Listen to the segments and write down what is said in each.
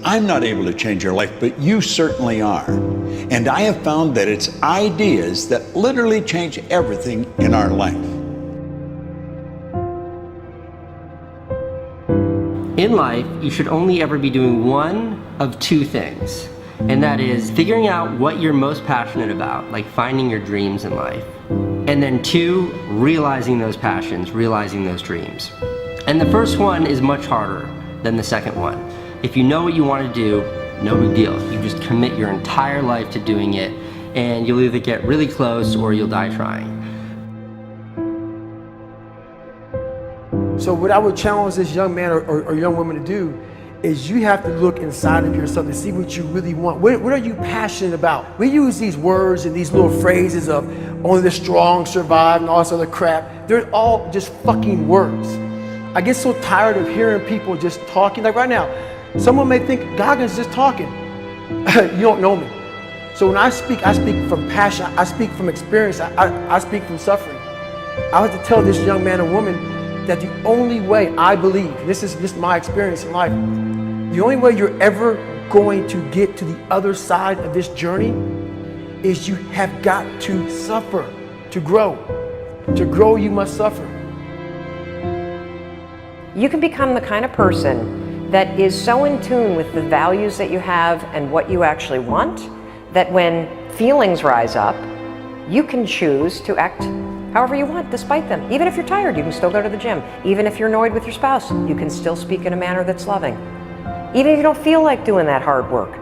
I'm not able to change your life, but you certainly are. And I have found that it's ideas that literally change everything in our life. In life, you should only ever be doing one of two things, and that is figuring out what you're most passionate about, like finding your dreams in life. And then two, realizing those passions, realizing those dreams. And the first one is much harder than the second one. If you know what you want to do, no big deal. You just commit your entire life to doing it, and you'll either get really close or you'll die trying. So what I would challenge this young man or young woman to do is you have to look inside of yourself to see what you really want. What are you passionate about? We use these words and these little phrases of only the strong survive and all this other crap. They're all just fucking words. I get so tired of hearing people just talking. Like right now, someone may think Goggins just talking. You don't know me. So when I speak from passion. I speak from experience. I speak from suffering. I have to tell this young man or woman that the only way I believe, this is my experience in life, the only way you're ever going to get to the other side of this journey is you have got to suffer to grow. To grow, you must suffer. You can become the kind of person that is so in tune with the values that you have and what you actually want, that when feelings rise up, you can choose to act however you want despite them. Even if you're tired, you can still go to the gym. Even if you're annoyed with your spouse, you can still speak in a manner that's loving. Even if you don't feel like doing that hard work,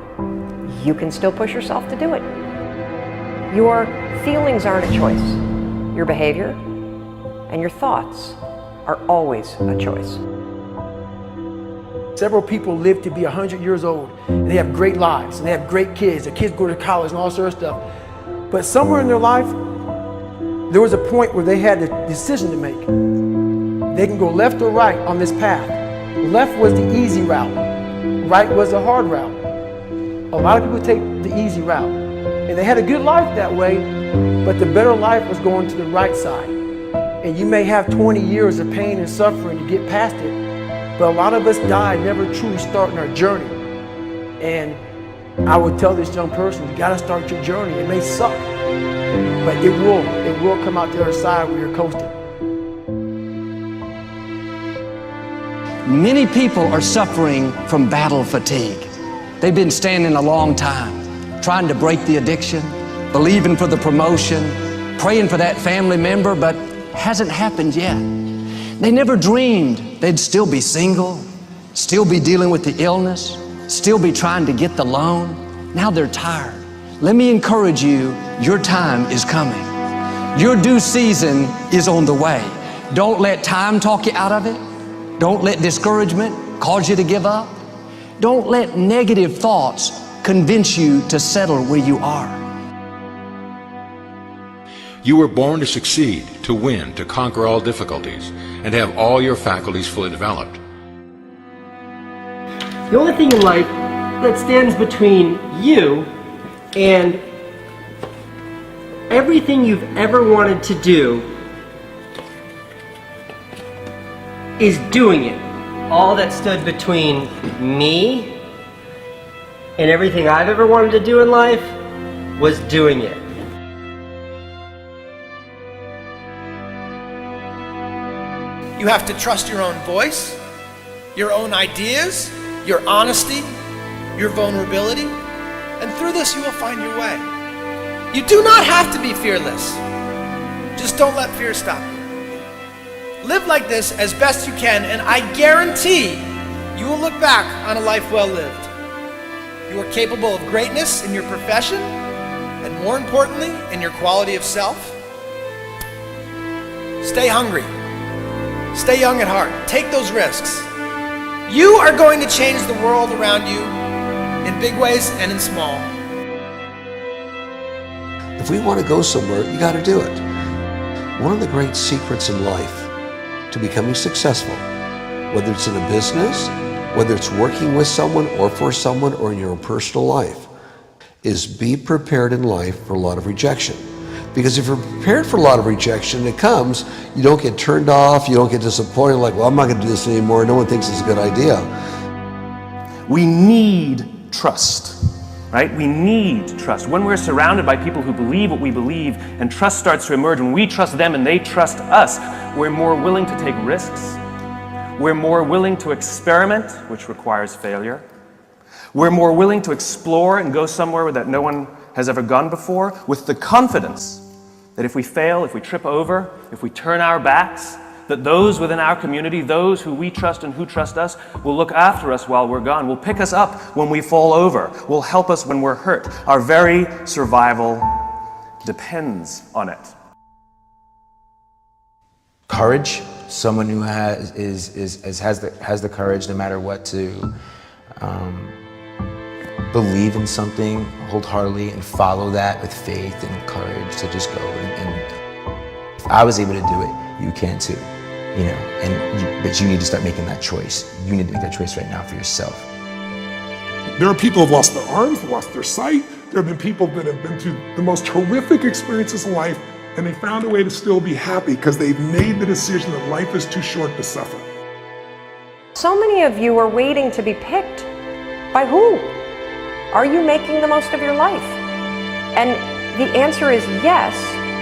you can still push yourself to do it. Your feelings aren't a choice. Your behavior and your thoughts are always a choice. Several people live to be 100 years old, and they have great lives, and they have great kids. Their kids go to college and all sorts of stuff. But somewhere in their life, there was a point where they had a decision to make. They can go left or right on this path. Left was the easy route. Right was the hard route. A lot of people take the easy route. And they had a good life that way, but the better life was going to the right side. And you may have 20 years of pain and suffering to get past it, but a lot of us die never truly starting our journey. And I would tell this young person, you gotta start your journey. It may suck, but it will come out the other side where you're coasting. Many people are suffering from battle fatigue. They've been standing a long time, trying to break the addiction, believing for the promotion, praying for that family member, but hasn't happened yet. They never dreamed they'd still be single, still be dealing with the illness, still be trying to get the loan. Now they're tired. Let me encourage you, your time is coming. Your due season is on the way. Don't let time talk you out of it. Don't let discouragement cause you to give up. Don't let negative thoughts convince you to settle where you are. You were born to succeed, to win, to conquer all difficulties, and have all your faculties fully developed. The only thing in life that stands between you and everything you've ever wanted to do is doing it. All that stood between me and everything I've ever wanted to do in life was doing it. You have to trust your own voice, your own ideas, your honesty, your vulnerability, and through this you will find your way. You do not have to be fearless. Just don't let fear stop you. Live like this as best you can, and I guarantee you will look back on a life well lived. You are capable of greatness in your profession, and more importantly, in your quality of self. Stay hungry. Stay young at heart. Take those risks. You are going to change the world around you in big ways and in small. If we want to go somewhere, you got to do it. One of the great secrets in life to becoming successful, whether it's in a business, whether it's working with someone or for someone or in your own personal life, is be prepared in life for a lot of rejection. Because if you're prepared for a lot of rejection, it comes, you don't get turned off, you don't get disappointed, like, well, I'm not going to do this anymore, no one thinks it's a good idea. We need trust, right? We need trust. When we're surrounded by people who believe what we believe and trust starts to emerge, when we trust them and they trust us, we're more willing to take risks. We're more willing to experiment, which requires failure. We're more willing to explore and go somewhere that no one has ever gone before, with the confidence that if we fail, if we trip over, if we turn our backs, that those within our community, those who we trust and who trust us, will look after us while we're gone, will pick us up when we fall over, will help us when we're hurt. Our very survival depends on it. Courage, someone who has the courage no matter what to believe in something wholeheartedly and follow that with faith and courage to just go. And if I was able to do it, you can too. But you need to start making that choice. You need to make that choice right now for yourself. There are people who have lost their arms, lost their sight. There have been people that have been through the most horrific experiences in life, and they found a way to still be happy because they've made the decision that life is too short to suffer. So many of you are waiting to be picked. By who? Are you making the most of your life? And the answer is yes,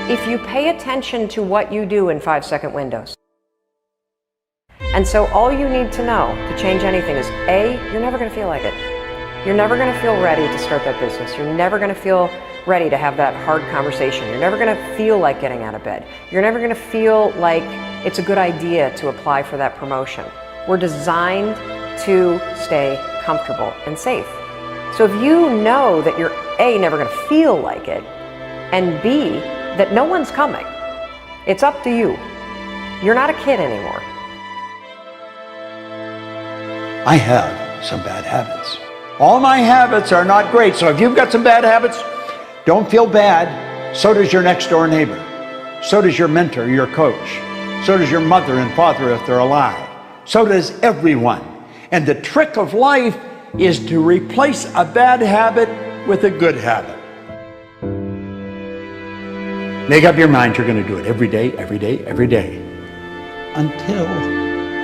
if you pay attention to what you do in 5-second windows. And so all you need to know to change anything is A, you're never going to feel like it. You're never going to feel ready to start that business. You're never going to feel ready to have that hard conversation. You're never going to feel like getting out of bed. You're never going to feel like it's a good idea to apply for that promotion. We're designed to stay comfortable and safe. So if you know that you're A, never going to feel like it, and B, that no one's coming, it's up to you. You're not a kid anymore. I have some bad habits. All my habits are not great, so if you've got some bad habits, don't feel bad. So does your next door neighbor. So does your mentor, your coach. So does your mother and father if they're alive. So does everyone. And the trick of life is to replace a bad habit with a good habit. Make up your mind you're going to do it every day, every day, every day, until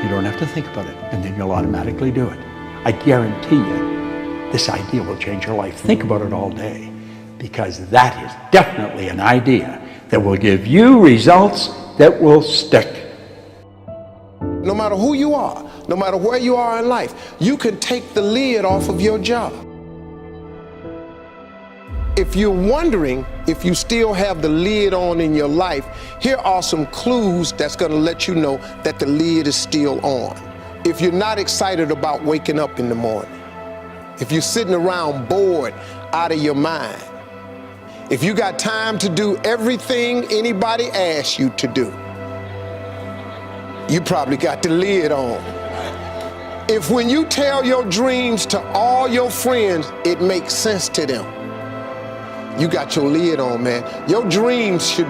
you don't have to think about it, and then you'll automatically do it. I guarantee you, this idea will change your life. Think about it all day, because that is definitely an idea that will give you results that will stick. No matter who you are, no matter where you are in life, you can take the lid off of your job. If you're wondering if you still have the lid on in your life, here are some clues that's going to let you know that the lid is still on. If you're not excited about waking up in the morning, if you're sitting around bored out of your mind, if you got time to do everything anybody asks you to do, you probably got the lid on. If when you tell your dreams to all your friends, it makes sense to them, you got your lid on, man. Your dreams should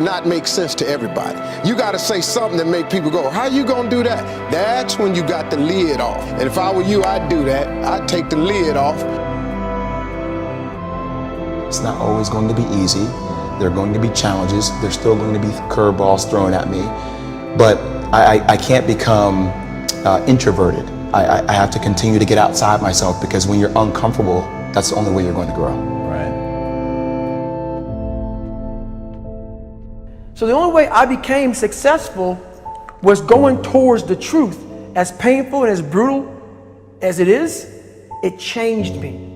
not make sense to everybody. You got to say something that make people go, how you gonna do that? That's when you got the lid off. And if I were you, I'd do that. I'd take the lid off. It's not always going to be easy. There are going to be challenges. There's still going to be curveballs thrown at me. But I can't become introverted. I have to continue to get outside myself, because when you're uncomfortable, that's the only way you're going to grow. Right. So the only way I became successful was going towards the truth. As painful and as brutal as it is, it changed me.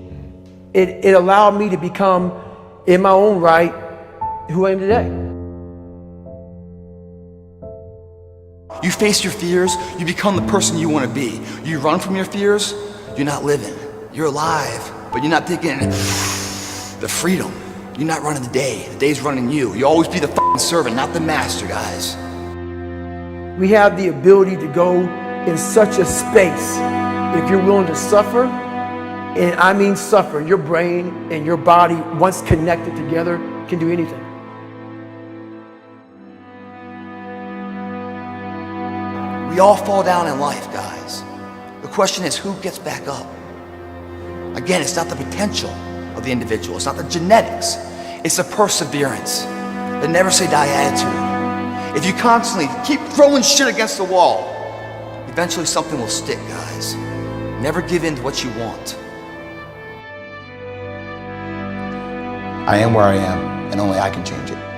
It allowed me to become, in my own right, who I am today. You face your fears, you become the person you want to be. You run from your fears, you're not living. You're alive, but you're not taking the freedom. You're not running the day's running you. You always be the fucking servant, not the master, guys. We have the ability to go in such a space if you're willing to suffer, and I mean suffer. Your brain and your body, once connected together, can do anything. We all fall down in life, guys. The question is, who gets back up? Again, it's not the potential of the individual. It's not the genetics. It's the perseverance, the never say die attitude. If you constantly keep throwing shit against the wall, eventually something will stick, guys. Never give in to what you want. I am where I am, and only I can change it.